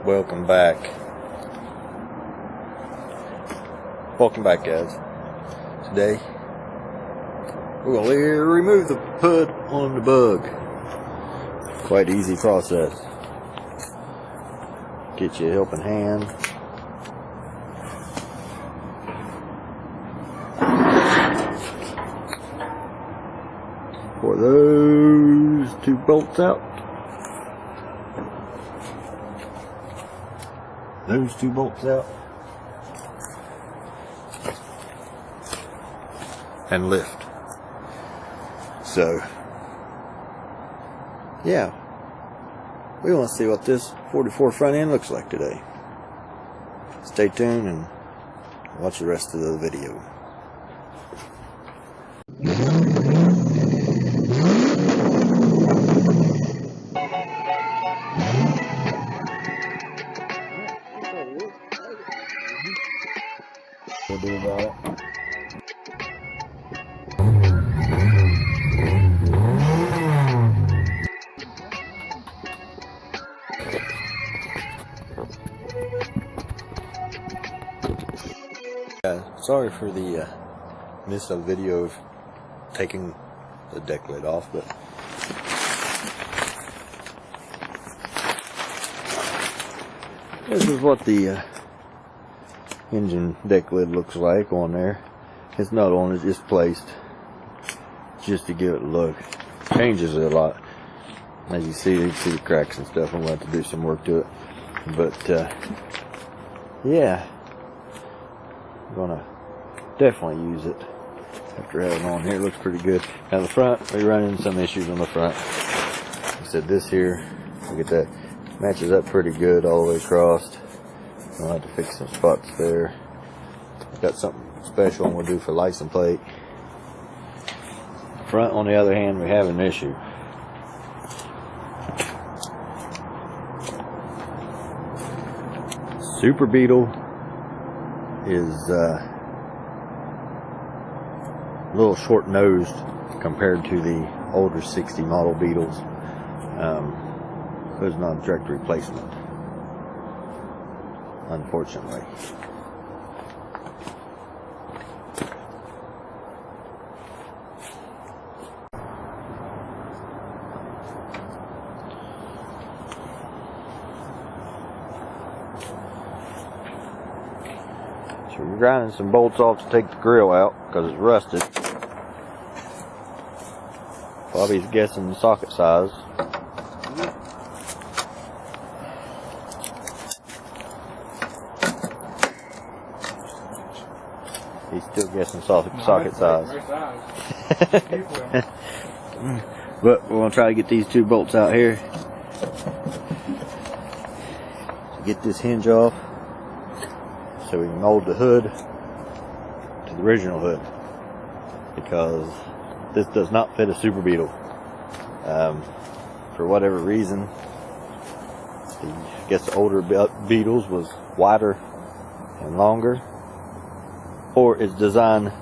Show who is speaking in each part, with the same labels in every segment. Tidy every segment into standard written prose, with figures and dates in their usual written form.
Speaker 1: Welcome back. Welcome back, guys. Today, we're going to remove the hood on the bug. Quite easy process. Get you a helping hand. Pour those two bolts out. Those two bolts out. And lift. So, yeah. We want to see what this 44 front end looks like today. Stay tuned and watch the rest of the video. We'll do about it. Sorry for the miss of video of taking the deck lid off, but this is what the engine deck lid looks like on there. It's not on, it's just placed just to give it a look. Changes it a lot. As you see the cracks and stuff. I'm going to have to do some work to it, but yeah, I'm gonna definitely use it after having it on here. It looks pretty good. Now the front, we run into some issues on the front. Like I said, this here, look at that, matches up pretty good all the way across. I'll have to fix some spots there. Got something special I'm gonna do for license plate. Front, on the other hand, we have an issue. Super Beetle is a little short-nosed compared to the older 60 model Beetles. There's not a direct replacement, unfortunately. So we're grinding some bolts off to take the grill out because it's rusted. Bobby's guessing the socket size. He's still guessing socket size. But we're going to try to get these two bolts out here. Get this hinge off so we can mold the hood to the original hood, because this does not fit a Super Beetle. For whatever reason, I guess the older Beetles was wider and longer, or it's designed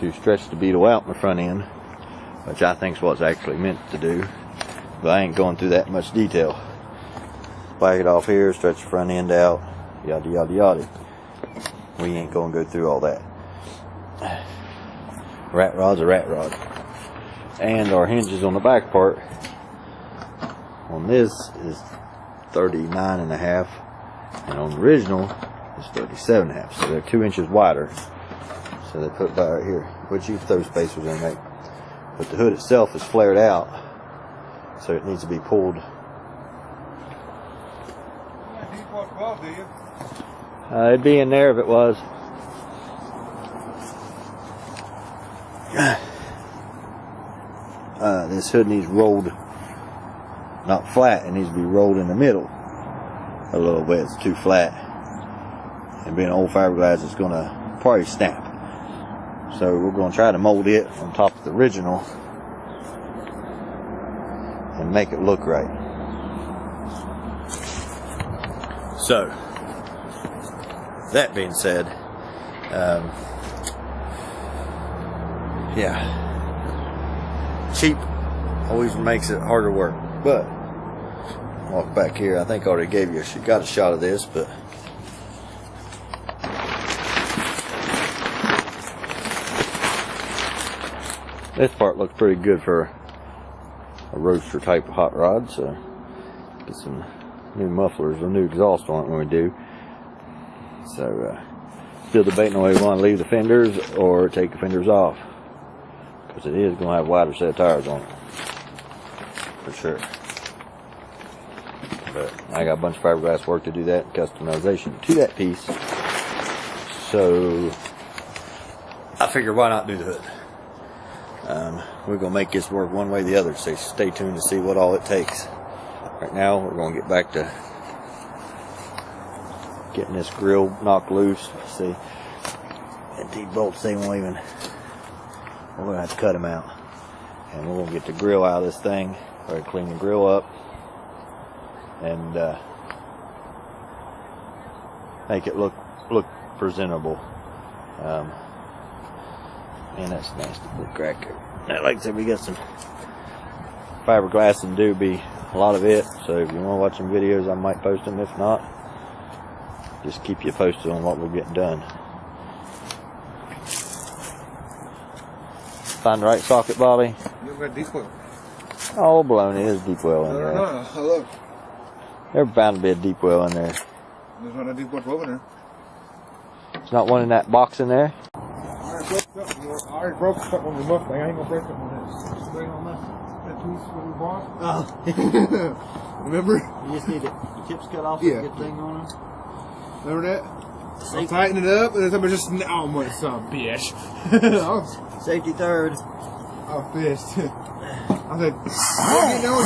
Speaker 1: to stretch the Beetle out in the front end, which I think is what's actually meant to do, but I ain't going through that much detail. Back it off here, stretch the front end out, yada yada yada. We ain't going to go through all that. Rat rod's a rat rod. And our hinges on the back part on this is 39.5, and on the original is 37.5, so they're 2 inches wider. So they put by right here, which you throw spacers in, right? But the hood itself is flared out, so it needs to be pulled. It'd be in there if it was. This hood needs rolled, not flat, it needs to be rolled in the middle a little bit. It's too flat, and being old fiberglass, it's going to probably snap. So we're going to try to mold it on top of the original and make it look right. So that being said, yeah, cheap always makes it harder work, but walk back here. I think I already gave you got a shot of this, but this part looks pretty good for a roadster type of hot rod. So get some new mufflers, a new exhaust on it when we do. So still debating whether we want to leave the fenders or take the fenders off, because it is going to have a wider set of tires on it for sure. But I got a bunch of fiberglass work to do that, customization to that piece. So I figured, why not do the hood? We're going to make this work one way or the other, so stay tuned to see what all it takes. Right now, we're going to get back to getting this grill knocked loose. See, and these bolts, they won't even, we're going to have to cut them out. And we're going to get the grill out of this thing, or clean the grill up, and make it look presentable. Man, that's nasty little cracker. Now, like I said, we got some fiberglass and doobie, a lot of it. So if you want to watch some videos, I might post them. If not, just keep you posted on what we're getting done. Find the right socket, Bobby.
Speaker 2: You got deep well.
Speaker 1: Oh, baloney, there's deep well in there.
Speaker 2: No, look.
Speaker 1: There's bound to be a deep well in there.
Speaker 2: There's not a deep well over there.
Speaker 1: There's not one in that box in there.
Speaker 2: I already broke something on the Mustang. I ain't gonna break something on this. Bring on that piece that we bought. Oh. Remember?
Speaker 1: You just need the tips cut off.
Speaker 2: Yeah.
Speaker 1: Good thing on them.
Speaker 2: Remember that? I tightened it up, and then just, oh my son, bitch.
Speaker 1: Safety third.
Speaker 2: I was pissed. I said, you know,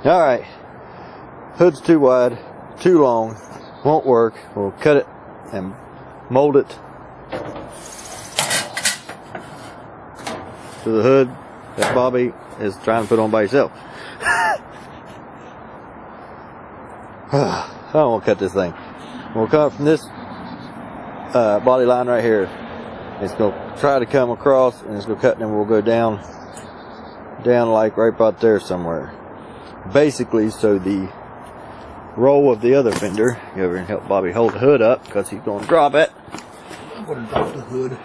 Speaker 1: Alright, hood's too wide, too long, won't work. We'll cut it and mold it to the hood that Bobby is trying to put on by himself. I don't want to cut this thing. We'll cut from this body line right here. It's going to try to come across, and it's going to cut, and then we'll go down like right about there somewhere. Basically, so the roll of the other fender, go over and help Bobby hold the hood up, because he's going to drop it.
Speaker 2: I'm going to drop the hood.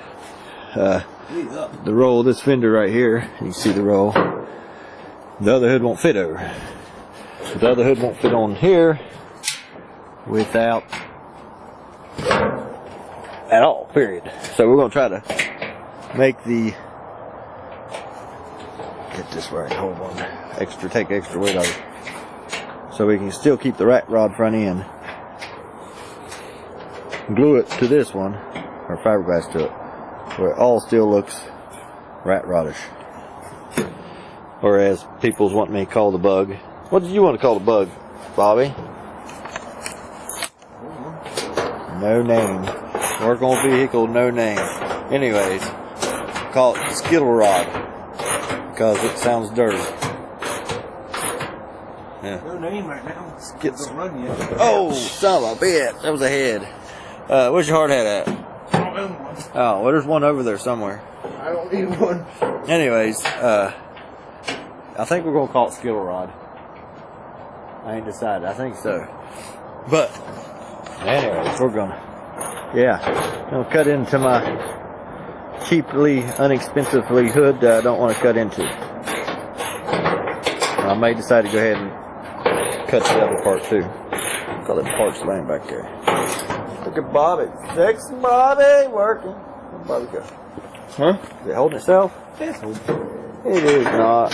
Speaker 1: The roll of this fender right here, you can see the roll. The other hood won't fit over. The other hood won't fit on here without at all, period. So we're going to try to make the, get this right, hold on. Take extra weight out of it, so we can still keep the rat rod front end. Glue it to this one, or fiberglass to it, where it all still looks rat rodish. Or as people's want me to call the bug. What did you want to call the bug, Bobby? No name. Work on vehicle, no name. Anyways, call it skittle rod, because it sounds dirty. Yeah.
Speaker 2: No name right now. Don't run yet.
Speaker 1: Oh, son of a bitch. That was a head. Where's your hard hat at?
Speaker 2: I don't own one.
Speaker 1: Oh, well, there's one over there somewhere.
Speaker 2: I don't need one.
Speaker 1: Anyways, I think we're going to call it skittle rod. I ain't decided. I think so. But, anyways, we're going to cut into my cheaply, inexpensively hood that I don't want to cut into. I may decide to go ahead and cut the other part too. Got that part's laying back there. Look at Bobby. Sexy Bobby working. Bobby go.
Speaker 2: Huh?
Speaker 1: Is it holding itself?
Speaker 2: Yes.
Speaker 1: It is not.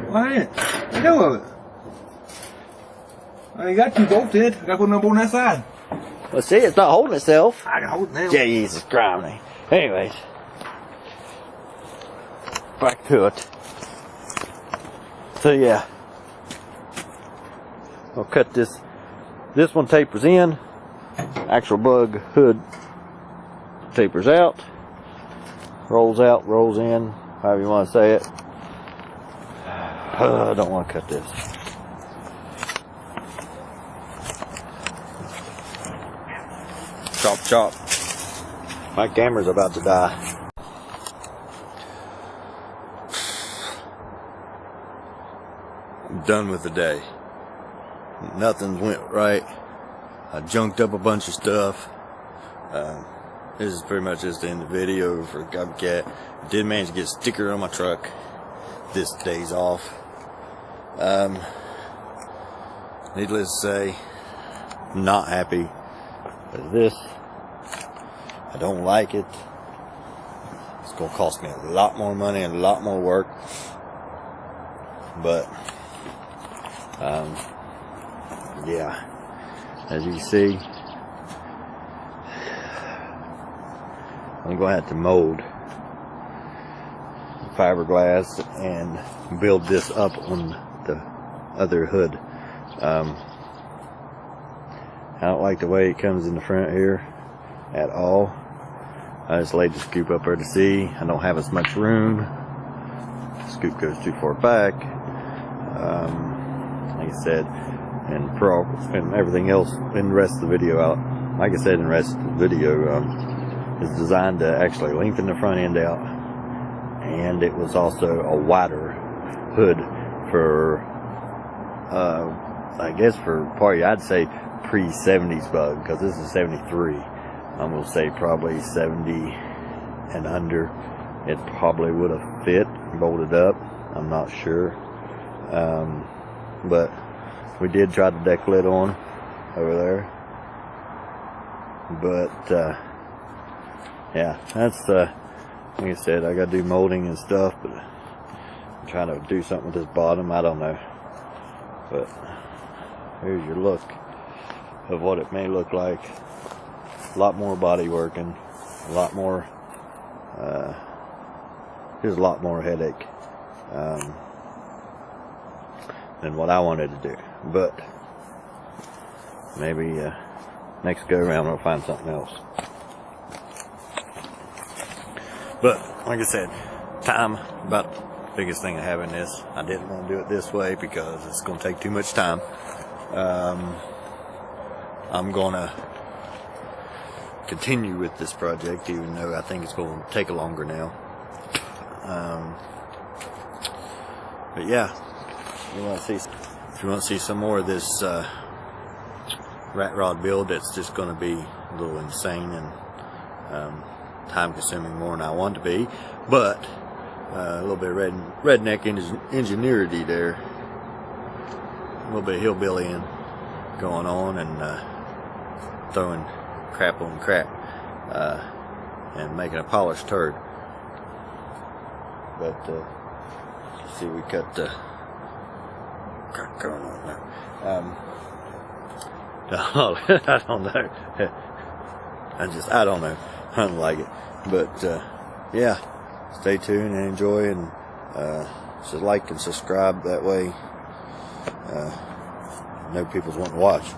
Speaker 2: Why ain't it? I know of it. I ain't got two bolted. I got one up on that side.
Speaker 1: Let's see, it's not holding itself.
Speaker 2: I can hold it now.
Speaker 1: Jesus Christ. Anyways. Back to it. So yeah. I'll cut this. This one tapers in. Actual bug hood tapers out. Rolls out, rolls in. However you want to say it. I don't want to cut this. Chop, chop. My camera's about to die. I'm done with the day. Nothing's went right. I junked up a bunch of stuff. This is pretty much just the end of the video for Copycat. Did manage to get a sticker on my truck. This day's off. Needless to say, I'm not happy with this. I don't like it. It's gonna cost me a lot more money and a lot more work. But yeah, as you see, I'm gonna have to mold fiberglass and build this up on the other hood. I don't like the way it comes in the front here at all. I just laid the scoop up there to see. I don't have as much room. The scoop goes too far back. Like I said, and everything else in the rest of the video, like I said in the rest of the video, is designed to actually lengthen the front end out, and it was also a wider hood for, I guess for probably, I'd say pre-70s bug, because this is 73. I'm gonna say probably 70 and under. It probably would have fit bolted up. I'm not sure, but we did try the deck lid on over there. But yeah, that's like I said, I gotta do molding and stuff, but I'm trying to do something with this bottom. I don't know, but here's your look of what it may look like. A lot more body working, a lot more, there's a lot more headache than what I wanted to do. But maybe next go around I'll find something else. But like I said, time about the biggest thing I have in this. I didn't want to do it this way because it's going to take too much time. I'm going to continue with this project, even though I think it's going to take longer now. But yeah, if you want to see some more of this rat rod build, that's just going to be a little insane and time consuming more than I want to be, but a little bit of redneck ingenuity there, a little bit of hillbillying going on, and throwing crap on crap, and making a polished turd. But see, we cut the going on there. I don't know. I don't know. I don't like it. But yeah, stay tuned and enjoy, and just like and subscribe. That way, I know people's wanting to watch.